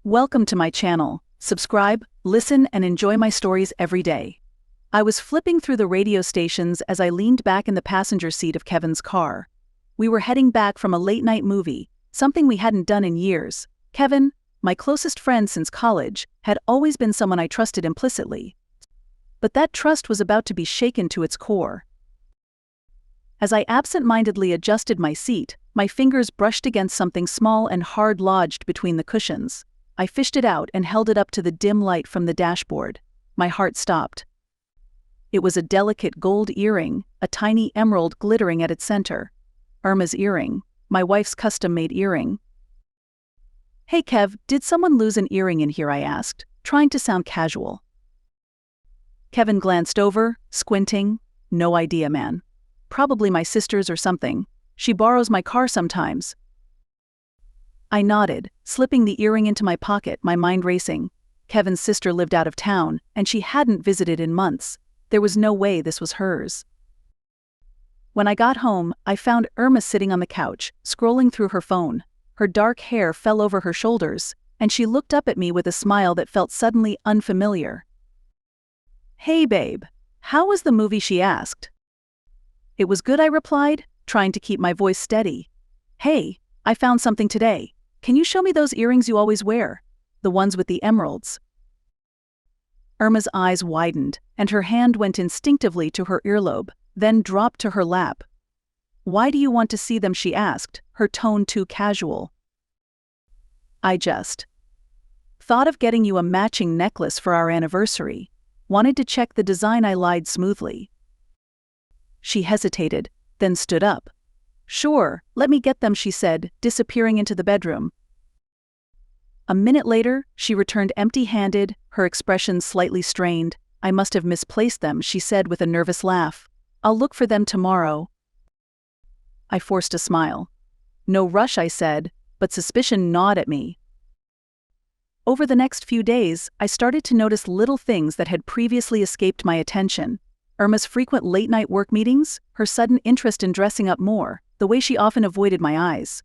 Welcome to my channel. Subscribe, listen, and enjoy my stories every day. I was flipping through the radio stations as I leaned back in the passenger seat of Kevin's car. We were heading back from a late-night movie, something we hadn't done in years. Kevin, my closest friend since college, had always been someone I trusted implicitly. But that trust was about to be shaken to its core. As I absent-mindedly adjusted my seat, my fingers brushed against something small and hard lodged between the cushions. I fished it out and held it up to the dim light from the dashboard. My heart stopped. It was a delicate gold earring, a tiny emerald glittering at its center. Irma's earring, my wife's custom-made earring. "Hey Kev, did someone lose an earring in here?" I asked, trying to sound casual. Kevin glanced over, squinting. "No idea, man. Probably my sister's or something. She borrows my car sometimes." I nodded, slipping the earring into my pocket, my mind racing. Kevin's sister lived out of town, and she hadn't visited in months. There was no way this was hers. When I got home, I found Irma sitting on the couch, scrolling through her phone. Her dark hair fell over her shoulders, and she looked up at me with a smile that felt suddenly unfamiliar. "Hey babe, how was the movie?" she asked. "It was good," I replied, trying to keep my voice steady. "Hey, I found something today. Can you show me those earrings you always wear? The ones with the emeralds?" Irma's eyes widened, and her hand went instinctively to her earlobe, then dropped to her lap. "Why do you want to see them?" she asked, her tone too casual. "I just thought of getting you a matching necklace for our anniversary. Wanted to check the design." I lied smoothly. She hesitated, then stood up. "Sure, let me get them," she said, disappearing into the bedroom. A minute later, she returned empty-handed, her expression slightly strained. "I must have misplaced them," she said with a nervous laugh. "I'll look for them tomorrow." I forced a smile. "No rush," I said, but suspicion gnawed at me. Over the next few days, I started to notice little things that had previously escaped my attention. Irma's frequent late-night work meetings, her sudden interest in dressing up more, the way she often avoided my eyes.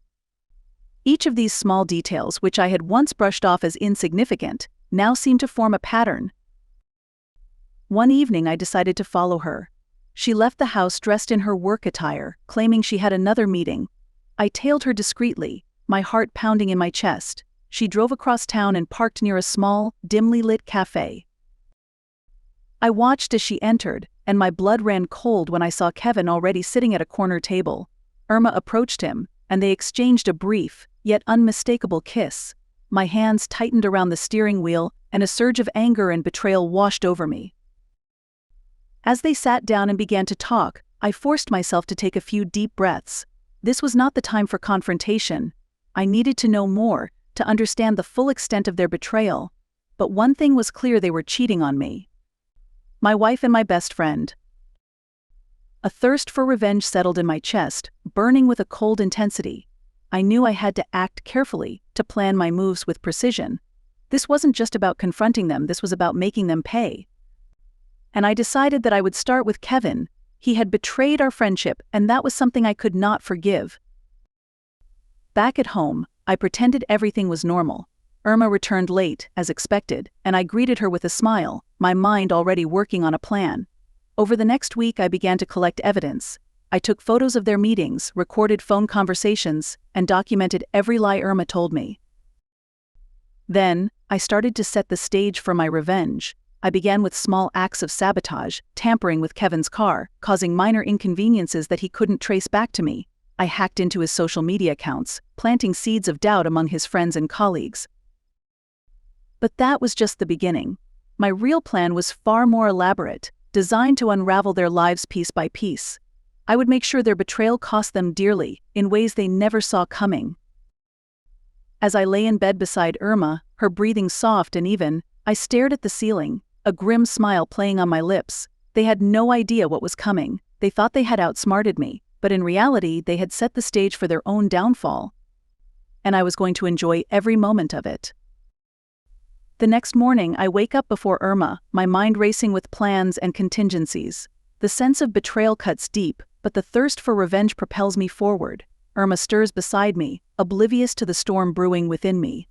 Each of these small details, which I had once brushed off as insignificant, now seemed to form a pattern. One evening I decided to follow her. She left the house dressed in her work attire, claiming she had another meeting. I tailed her discreetly, my heart pounding in my chest. She drove across town and parked near a small, dimly lit cafe. I watched as she entered, and my blood ran cold when I saw Kevin already sitting at a corner table. Irma approached him, and they exchanged a brief, yet unmistakable kiss. My hands tightened around the steering wheel, and a surge of anger and betrayal washed over me. As they sat down and began to talk, I forced myself to take a few deep breaths. This was not the time for confrontation. I needed to know more, to understand the full extent of their betrayal. But one thing was clear: they were cheating on me. My wife and my best friend. A thirst for revenge settled in my chest, burning with a cold intensity. I knew I had to act carefully, to plan my moves with precision. This wasn't just about confronting them, this was about making them pay. And I decided that I would start with Kevin. He had betrayed our friendship, and that was something I could not forgive. Back at home, I pretended everything was normal. Irma returned late, as expected, and I greeted her with a smile, my mind already working on a plan. Over the next week I began to collect evidence. I took photos of their meetings, recorded phone conversations, and documented every lie Irma told me. Then, I started to set the stage for my revenge. I began with small acts of sabotage, tampering with Kevin's car, causing minor inconveniences that he couldn't trace back to me. I hacked into his social media accounts, planting seeds of doubt among his friends and colleagues. But that was just the beginning. My real plan was far more elaborate, designed to unravel their lives piece by piece. I would make sure their betrayal cost them dearly, in ways they never saw coming. As I lay in bed beside Irma, her breathing soft and even, I stared at the ceiling, a grim smile playing on my lips. They had no idea what was coming. They thought they had outsmarted me, but in reality they had set the stage for their own downfall. And I was going to enjoy every moment of it. The next morning I wake up before Irma, my mind racing with plans and contingencies. The sense of betrayal cuts deep, but the thirst for revenge propels me forward. Irma stirs beside me, oblivious to the storm brewing within me.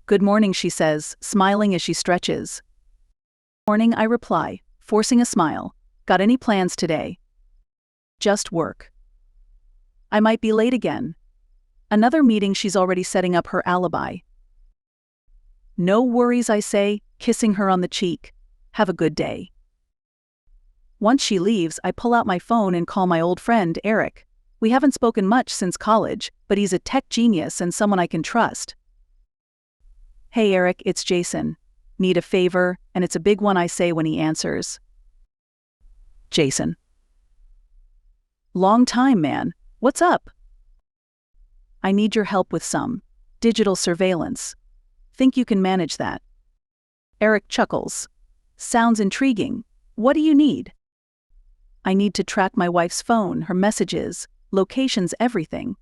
Good morning, she says, smiling as she stretches. Morning, I reply, forcing a smile. Got any plans today? Just work. I might be late again. Another meeting, she's already setting up her alibi. No worries, I say, kissing her on the cheek. Have a good day. Once she leaves, I pull out my phone and call my old friend, Eric. We haven't spoken much since college, but he's a tech genius and someone I can trust. Hey Eric, it's Jason. Need a favor, and it's a big one, I say when he answers. Jason. Long time, man. What's up? I need your help with some digital surveillance. Think you can manage that? Eric chuckles. Sounds intriguing. What do you need? I need to track my wife's phone, her messages, locations, everything.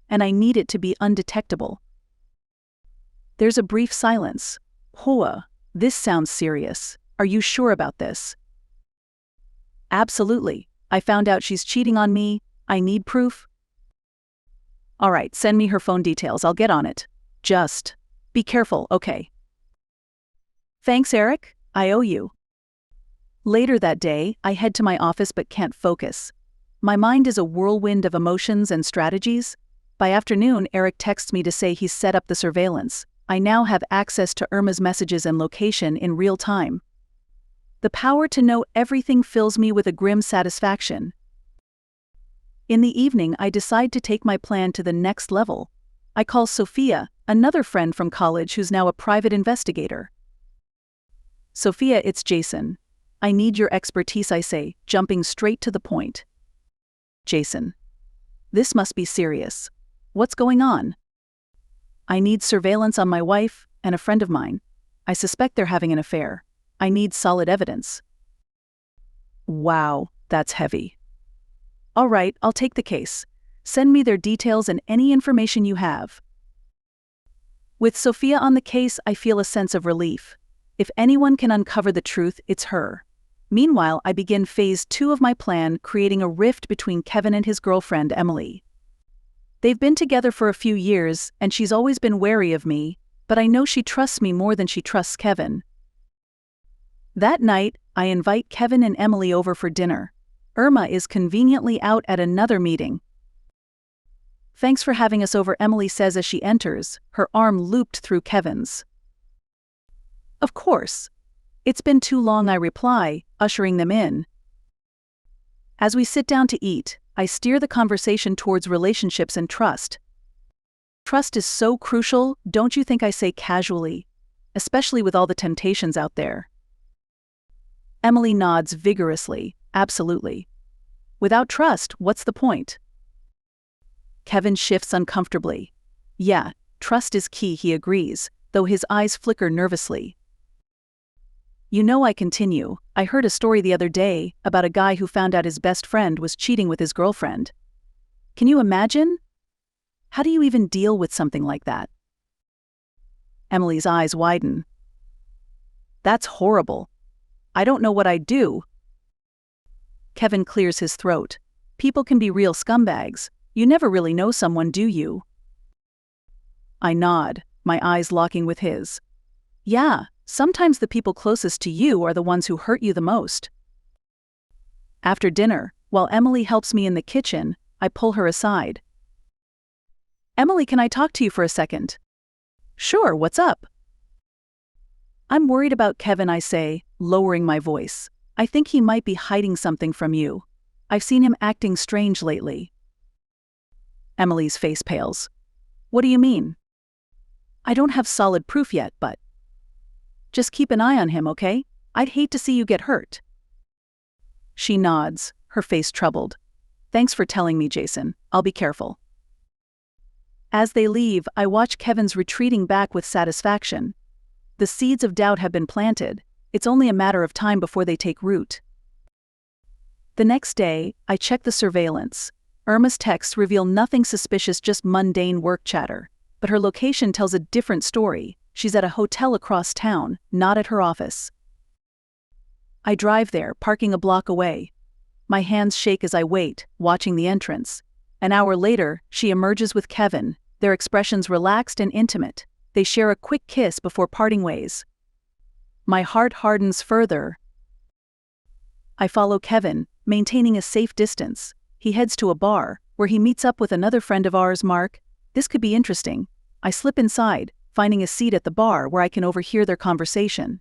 And I need it to be undetectable. There's a brief silence. Hoa, this sounds serious. Are you sure about this? Absolutely. I found out she's cheating on me. I need proof. All right, send me her phone details. I'll get on it. Just be careful, okay? Thanks, Eric. I owe you. Later that day, I head to my office but can't focus. My mind is a whirlwind of emotions and strategies. By afternoon, Eric texts me to say he's set up the surveillance. I now have access to Irma's messages and location in real time. The power to know everything fills me with a grim satisfaction. In the evening, I decide to take my plan to the next level. I call Sophia, another friend from college who's now a private investigator. Sophia, it's Jason. I need your expertise, I say, jumping straight to the point. Jason. This must be serious. What's going on? I need surveillance on my wife and a friend of mine. I suspect they're having an affair. I need solid evidence. Wow, that's heavy. All right, I'll take the case. Send me their details and any information you have. With Sophia on the case, I feel a sense of relief. If anyone can uncover the truth, it's her. Meanwhile, I begin phase 2 of my plan, creating a rift between Kevin and his girlfriend, Emily. They've been together for a few years, and she's always been wary of me, but I know she trusts me more than she trusts Kevin. That night, I invite Kevin and Emily over for dinner. Irma is conveniently out at another meeting. Thanks for having us over, Emily says as she enters, her arm looped through Kevin's. Of course. It's been too long, I reply, ushering them in. As we sit down to eat, I steer the conversation towards relationships and trust. Trust is so crucial, don't you think, I say casually, especially with all the temptations out there. Emily nods vigorously, absolutely. Without trust, what's the point? Kevin shifts uncomfortably. Yeah, trust is key, he agrees, though his eyes flicker nervously. You know, I continue, I heard a story the other day about a guy who found out his best friend was cheating with his girlfriend. Can you imagine? How do you even deal with something like that? Emily's eyes widen. That's horrible. I don't know what I'd do. Kevin clears his throat. People can be real scumbags. You never really know someone, do you? I nod, my eyes locking with his. Yeah, sometimes the people closest to you are the ones who hurt you the most. After dinner, while Emily helps me in the kitchen, I pull her aside. Emily, can I talk to you for a second? Sure, what's up? I'm worried about Kevin, I say, lowering my voice. I think he might be hiding something from you. I've seen him acting strange lately. Emily's face pales. What do you mean? I don't have solid proof yet, but just keep an eye on him, okay? I'd hate to see you get hurt. She nods, her face troubled. Thanks for telling me, Jason. I'll be careful. As they leave, I watch Kevin's retreating back with satisfaction. The seeds of doubt have been planted. It's only a matter of time before they take root. The next day, I check the surveillance. Irma's texts reveal nothing suspicious, just mundane work chatter. But her location tells a different story. She's at a hotel across town, not at her office. I drive there, parking a block away. My hands shake as I wait, watching the entrance. An hour later, she emerges with Kevin, their expressions relaxed and intimate. They share a quick kiss before parting ways. My heart hardens further. I follow Kevin, maintaining a safe distance. He heads to a bar, where he meets up with another friend of ours, Mark. This could be interesting. I slip inside, finding a seat at the bar where I can overhear their conversation.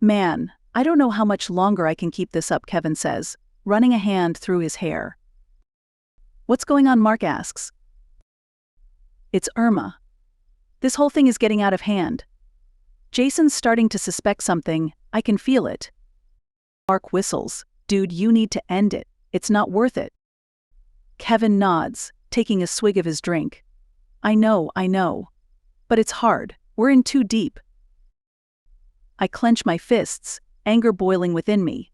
Man, I don't know how much longer I can keep this up, Kevin says, running a hand through his hair. What's going on, Mark asks. It's Irma. This whole thing is getting out of hand. Jason's starting to suspect something, I can feel it. Mark whistles. Dude, you need to end it. It's not worth it. Kevin nods, taking a swig of his drink. I know. But it's hard. We're in too deep. I clench my fists, anger boiling within me.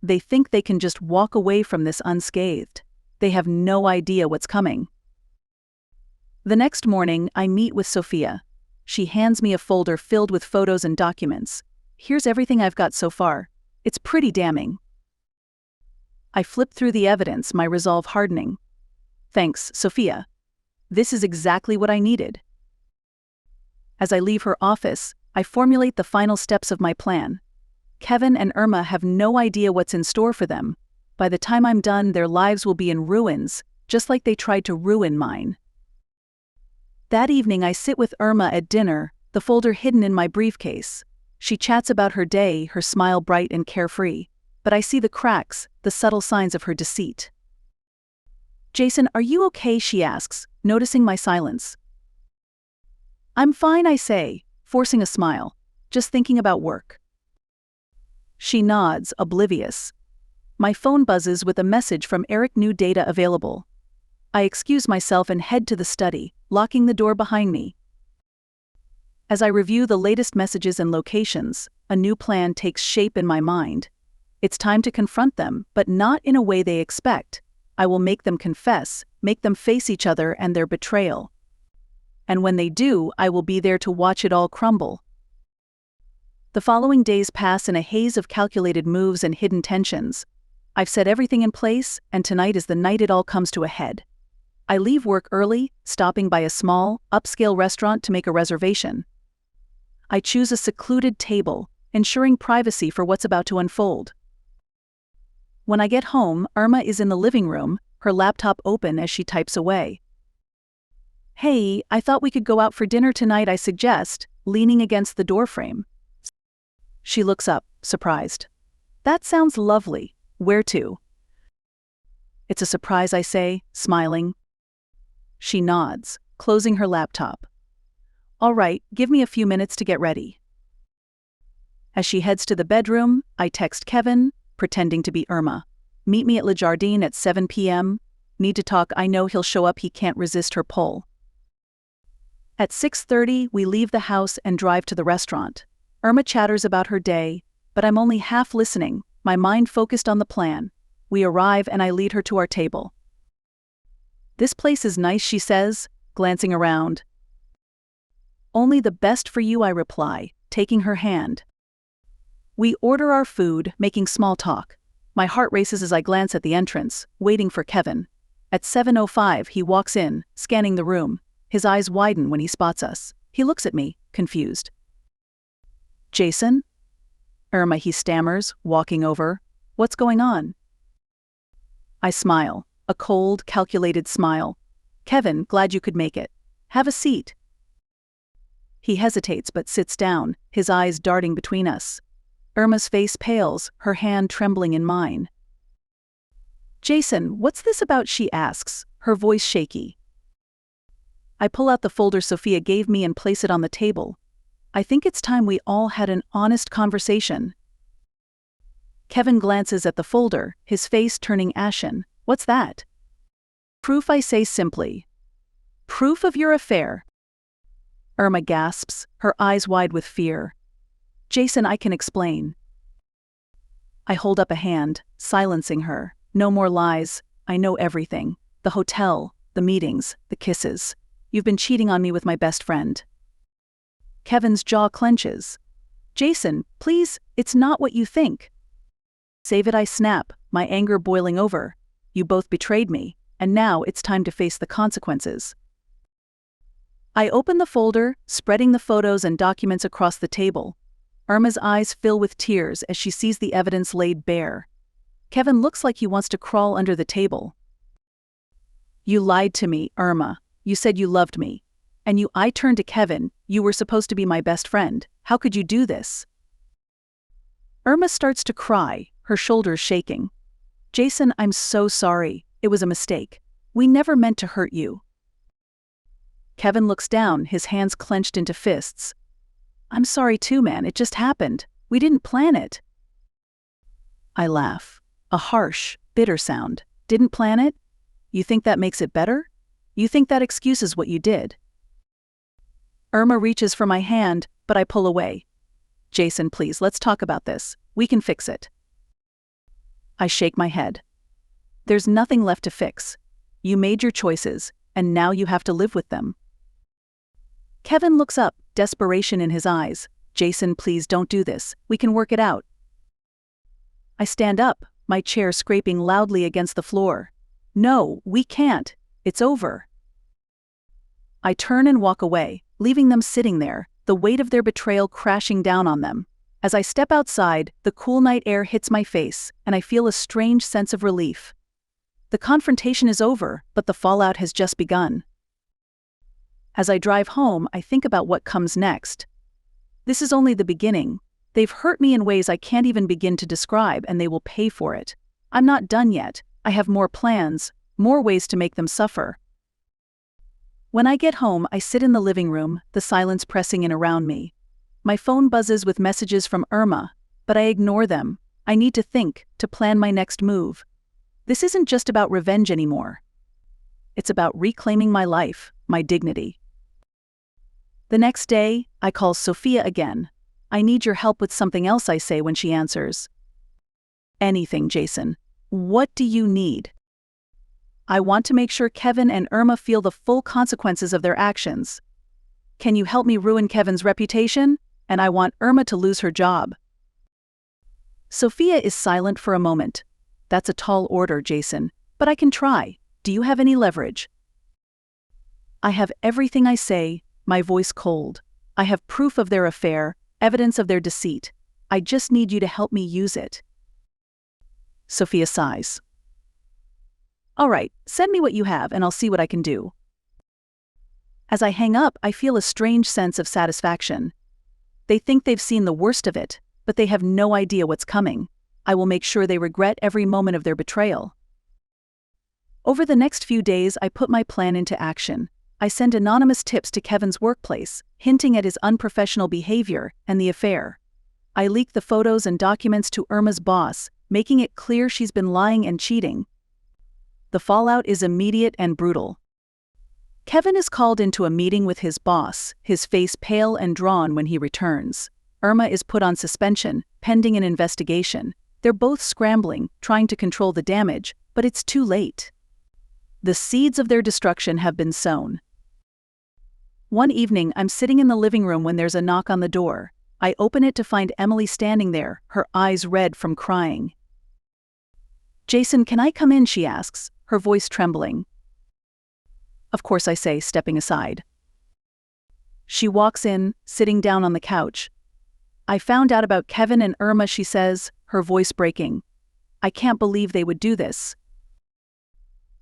They think they can just walk away from this unscathed. They have no idea what's coming. The next morning, I meet with Sophia. She hands me a folder filled with photos and documents. Here's everything I've got so far. It's pretty damning. I flip through the evidence, my resolve hardening. Thanks, Sophia. This is exactly what I needed. As I leave her office, I formulate the final steps of my plan. Kevin and Irma have no idea what's in store for them. By the time I'm done, their lives will be in ruins, just like they tried to ruin mine. That evening, I sit with Irma at dinner, the folder hidden in my briefcase. She chats about her day, her smile bright and carefree. But I see the cracks, the subtle signs of her deceit. Jason, are you okay? She asks, noticing my silence. I'm fine, I say, forcing a smile, just thinking about work. She nods, oblivious. My phone buzzes with a message from Eric, new data available. I excuse myself and head to the study, locking the door behind me. As I review the latest messages and locations, a new plan takes shape in my mind. It's time to confront them, but not in a way they expect. I will make them confess, make them face each other and their betrayal. And when they do, I will be there to watch it all crumble. The following days pass in a haze of calculated moves and hidden tensions. I've set everything in place, and tonight is the night it all comes to a head. I leave work early, stopping by a small, upscale restaurant to make a reservation. I choose a secluded table, ensuring privacy for what's about to unfold. When I get home, Irma is in the living room, her laptop open as she types away. Hey, I thought we could go out for dinner tonight, I suggest, leaning against the doorframe. She looks up, surprised. That sounds lovely. Where to? It's a surprise, I say, smiling. She nods, closing her laptop. All right, give me a few minutes to get ready. As she heads to the bedroom, I text Kevin, pretending to be Irma. Meet me at Le Jardin at 7 p.m. Need to talk. I know he'll show up. He can't resist her pull. At 6:30, we leave the house and drive to the restaurant. Irma chatters about her day, but I'm only half listening, my mind focused on the plan. We arrive and I lead her to our table. This place is nice, she says, glancing around. Only the best for you, I reply, taking her hand. We order our food, making small talk. My heart races as I glance at the entrance, waiting for Kevin. At 7:05, he walks in, scanning the room. His eyes widen when he spots us. He looks at me, confused. Jason? Irma, he stammers, walking over. What's going on? I smile, a cold, calculated smile. Kevin, glad you could make it. Have a seat. He hesitates but sits down, his eyes darting between us. Irma's face pales, her hand trembling in mine. Jason, what's this about? She asks, her voice shaky. I pull out the folder Sophia gave me and place it on the table. I think it's time we all had an honest conversation. Kevin glances at the folder, his face turning ashen. What's that? Proof, I say simply. Proof of your affair. Irma gasps, her eyes wide with fear. Jason, I can explain. I hold up a hand, silencing her. No more lies. I know everything. The hotel, the meetings, the kisses. You've been cheating on me with my best friend. Kevin's jaw clenches. Jason, please, it's not what you think. Save it, I snap, my anger boiling over. You both betrayed me, and now it's time to face the consequences. I open the folder, spreading the photos and documents across the table. Irma's eyes fill with tears as she sees the evidence laid bare. Kevin looks like he wants to crawl under the table. "You lied to me, Irma. You said you loved me. And I turned to Kevin. You were supposed to be my best friend. How could you do this?" Irma starts to cry, her shoulders shaking. "Jason, I'm so sorry. It was a mistake. We never meant to hurt you." Kevin looks down, his hands clenched into fists. "I'm sorry too, man. It just happened. We didn't plan it." I laugh. A harsh, bitter sound. "Didn't plan it? You think that makes it better? You think that excuses what you did?" Irma reaches for my hand, but I pull away. "Jason, please, let's talk about this. We can fix it." I shake my head. "There's nothing left to fix. You made your choices, and now you have to live with them." Kevin looks up, desperation in his eyes. "Jason, please don't do this. We can work it out." I stand up, my chair scraping loudly against the floor. "No, we can't. It's over." I turn and walk away, leaving them sitting there, the weight of their betrayal crashing down on them. As I step outside, the cool night air hits my face, and I feel a strange sense of relief. The confrontation is over, but the fallout has just begun. As I drive home, I think about what comes next. This is only the beginning. They've hurt me in ways I can't even begin to describe, and they will pay for it. I'm not done yet. I have more plans, more ways to make them suffer. When I get home, I sit in the living room, the silence pressing in around me. My phone buzzes with messages from Irma, but I ignore them. I need to think, to plan my next move. This isn't just about revenge anymore. It's about reclaiming my life, my dignity. The next day, I call Sophia again. "I need your help with something else," I say when she answers. "Anything, Jason. What do you need?" "I want to make sure Kevin and Irma feel the full consequences of their actions. Can you help me ruin Kevin's reputation? And I want Irma to lose her job." Sophia is silent for a moment. "That's a tall order, Jason, but I can try. Do you have any leverage?" I have everything I say, my voice cold. I have proof of their affair, evidence of their deceit. I just need you to help me use it. Sophia sighs. "All right, send me what you have and I'll see what I can do." As I hang up, I feel a strange sense of satisfaction. They think they've seen the worst of it, but they have no idea what's coming. I will make sure they regret every moment of their betrayal. Over the next few days, I put my plan into action. I send anonymous tips to Kevin's workplace, hinting at his unprofessional behavior and the affair. I leak the photos and documents to Irma's boss, making it clear she's been lying and cheating. The fallout is immediate and brutal. Kevin is called into a meeting with his boss, his face pale and drawn when he returns. Irma is put on suspension, pending an investigation. They're both scrambling, trying to control the damage, but it's too late. The seeds of their destruction have been sown. One evening, I'm sitting in the living room when there's a knock on the door. I open it to find Emily standing there, her eyes red from crying. "Jason, can I come in?" she asks, her voice trembling. "Of course," I say, stepping aside. She walks in, sitting down on the couch. "I found out about Kevin and Irma," she says, her voice breaking. "I can't believe they would do this."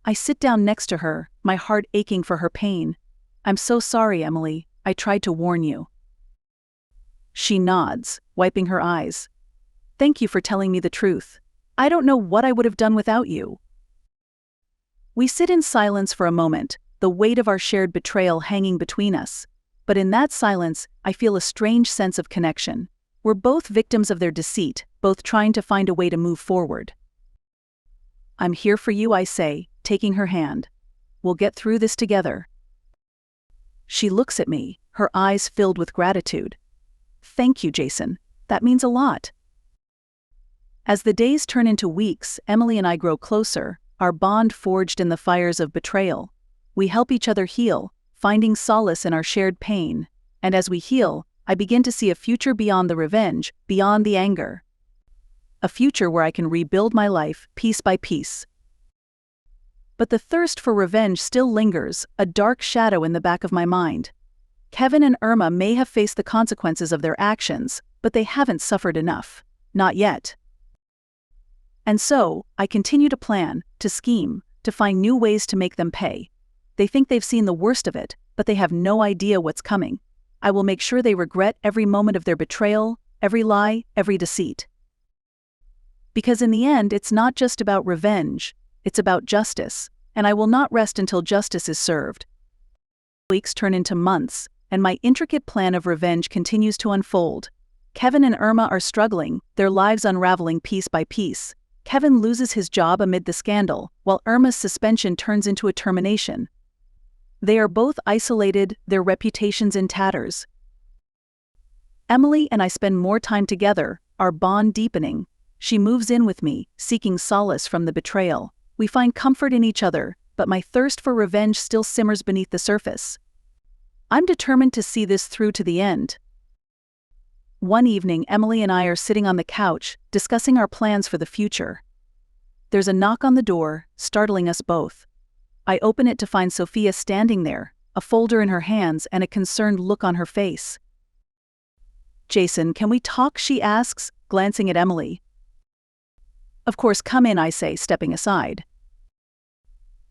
I sit down next to her, my heart aching for her pain. "I'm so sorry, Emily. I tried to warn you." She nods, wiping her eyes. "Thank you for telling me the truth. I don't know what I would have done without you." We sit in silence for a moment, the weight of our shared betrayal hanging between us. But in that silence, I feel a strange sense of connection. We're both victims of their deceit, both trying to find a way to move forward. "I'm here for you," I say, taking her hand. "We'll get through this together." She looks at me, her eyes filled with gratitude. "Thank you, Jason. That means a lot." As the days turn into weeks, Emily and I grow closer, our bond forged in the fires of betrayal. We help each other heal, finding solace in our shared pain. And as we heal, I begin to see a future beyond the revenge, beyond the anger. A future where I can rebuild my life, piece by piece. But the thirst for revenge still lingers, a dark shadow in the back of my mind. Kevin and Irma may have faced the consequences of their actions, but they haven't suffered enough. Not yet. And so, I continue to plan, to scheme, to find new ways to make them pay. They think they've seen the worst of it, but they have no idea what's coming. I will make sure they regret every moment of their betrayal, every lie, every deceit. Because in the end, it's not just about revenge, it's about justice, and I will not rest until justice is served. Weeks turn into months, and my intricate plan of revenge continues to unfold. Kevin and Irma are struggling, their lives unraveling piece by piece. Kevin loses his job amid the scandal, while Irma's suspension turns into a termination. They are both isolated, their reputations in tatters. Emily and I spend more time together, our bond deepening. She moves in with me, seeking solace from the betrayal. We find comfort in each other, but my thirst for revenge still simmers beneath the surface. I'm determined to see this through to the end. One evening, Emily and I are sitting on the couch, discussing our plans for the future. There's a knock on the door, startling us both. I open it to find Sophia standing there, a folder in her hands and a concerned look on her face. "Jason, can we talk?" she asks, glancing at Emily. "Of course, come in," I say, stepping aside.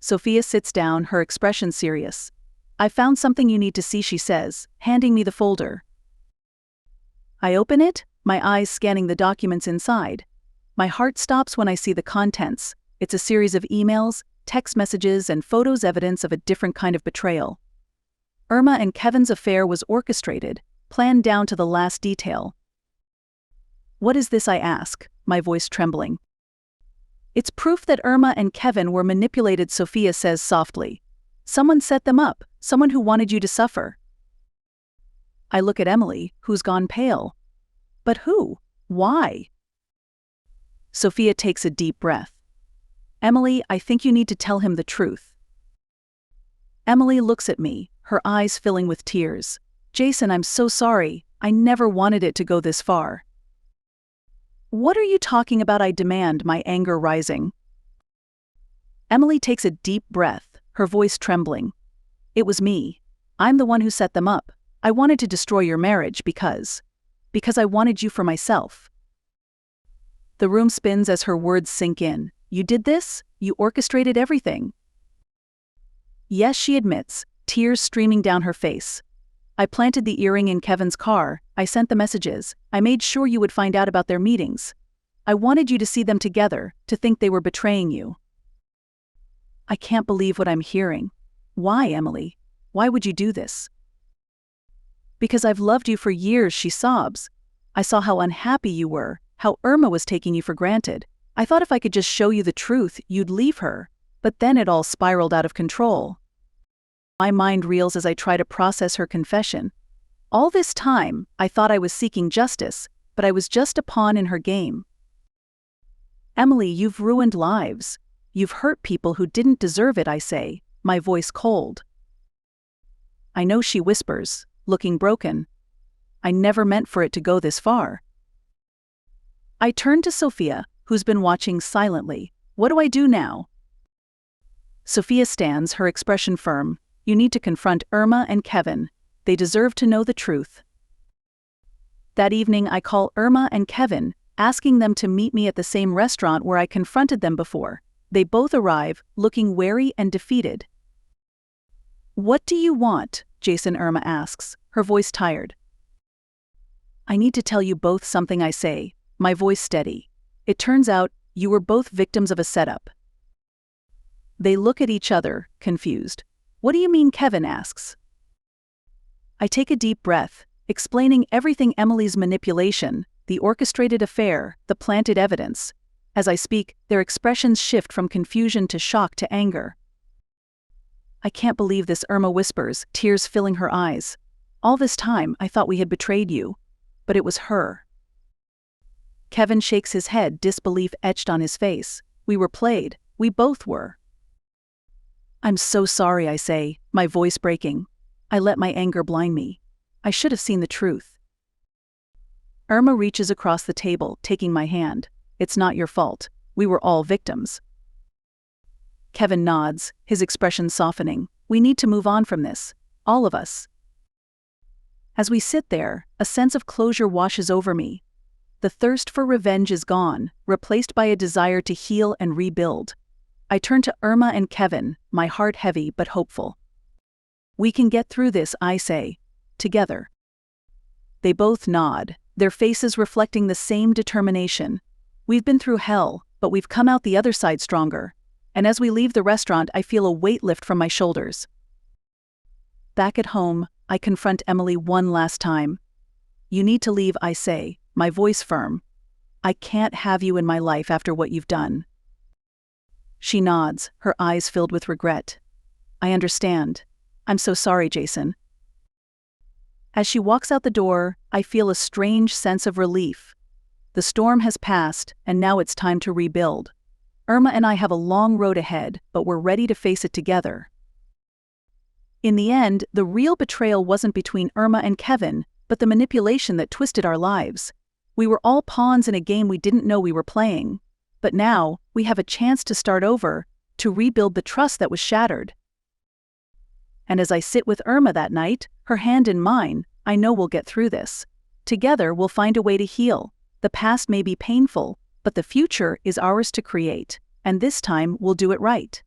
Sophia sits down, her expression serious. "I found something you need to see," she says, handing me the folder. I open it, my eyes scanning the documents inside. My heart stops when I see the contents. It's a series of emails, text messages, and photos, evidence of a different kind of betrayal. Irma and Kevin's affair was orchestrated, planned down to the last detail. "What is this?" I ask, my voice trembling. "It's proof that Irma and Kevin were manipulated," Sophia says softly. "Someone set them up, someone who wanted you to suffer." I look at Emily, who's gone pale. "But who? Why?" Sophia takes a deep breath. "Emily, I think you need to tell him the truth." Emily looks at me, her eyes filling with tears. "Jason, I'm so sorry. I never wanted it to go this far." "What are you talking about?" I demand, my anger rising. Emily takes a deep breath, her voice trembling. "It was me. I'm the one who set them up. I wanted to destroy your marriage because I wanted you for myself." The room spins as her words sink in. "You did this? You orchestrated everything?" "Yes," she admits, tears streaming down her face. "I planted the earring in Kevin's car, I sent the messages, I made sure you would find out about their meetings. I wanted you to see them together, to think they were betraying you." I can't believe what I'm hearing. "Why, Emily? Why would you do this?" "Because I've loved you for years," she sobs. "I saw how unhappy you were, how Irma was taking you for granted. I thought if I could just show you the truth, you'd leave her. But then it all spiraled out of control." My mind reels as I try to process her confession. All this time, I thought I was seeking justice, but I was just a pawn in her game. "Emily, you've ruined lives. You've hurt people who didn't deserve it," I say, my voice cold. "I know," she whispers, looking broken. "I never meant for it to go this far." I turn to Sophia, who's been watching silently. "What do I do now?" Sophia stands, her expression firm. "You need to confront Irma and Kevin. They deserve to know the truth." That evening, I call Irma and Kevin, asking them to meet me at the same restaurant where I confronted them before. They both arrive, looking wary and defeated. "What do you want?" Jason, Irma asks, her voice tired. "I need to tell you both something," I say, my voice steady. "It turns out, you were both victims of a setup." They look at each other, confused. "What do you mean?" Kevin asks. I take a deep breath, explaining everything: Emily's manipulation, the orchestrated affair, the planted evidence. As I speak, their expressions shift from confusion to shock to anger. "I can't believe this," Irma whispers, tears filling her eyes. "All this time, I thought we had betrayed you. But it was her." Kevin shakes his head, disbelief etched on his face. "We were played. We both were." "I'm so sorry," I say, my voice breaking. "I let my anger blind me. I should have seen the truth." Irma reaches across the table, taking my hand. "It's not your fault. We were all victims." Kevin nods, his expression softening. "We need to move on from this. All of us." As we sit there, a sense of closure washes over me. The thirst for revenge is gone, replaced by a desire to heal and rebuild. I turn to Irma and Kevin, my heart heavy but hopeful. "We can get through this," I say. "Together." They both nod, their faces reflecting the same determination. We've been through hell, but we've come out the other side stronger. And as we leave the restaurant, I feel a weight lift from my shoulders. Back at home, I confront Emily one last time. "You need to leave," I say, my voice firm. "I can't have you in my life after what you've done." She nods, her eyes filled with regret. "I understand. I'm so sorry, Jason." As she walks out the door, I feel a strange sense of relief. The storm has passed, and now it's time to rebuild. Irma and I have a long road ahead, but we're ready to face it together. In the end, the real betrayal wasn't between Irma and Kevin, but the manipulation that twisted our lives. We were all pawns in a game we didn't know we were playing. But now, we have a chance to start over, to rebuild the trust that was shattered. And as I sit with Irma that night, her hand in mine, I know we'll get through this. Together, we'll find a way to heal. The past may be painful, but the future is ours to create, and this time we'll do it right.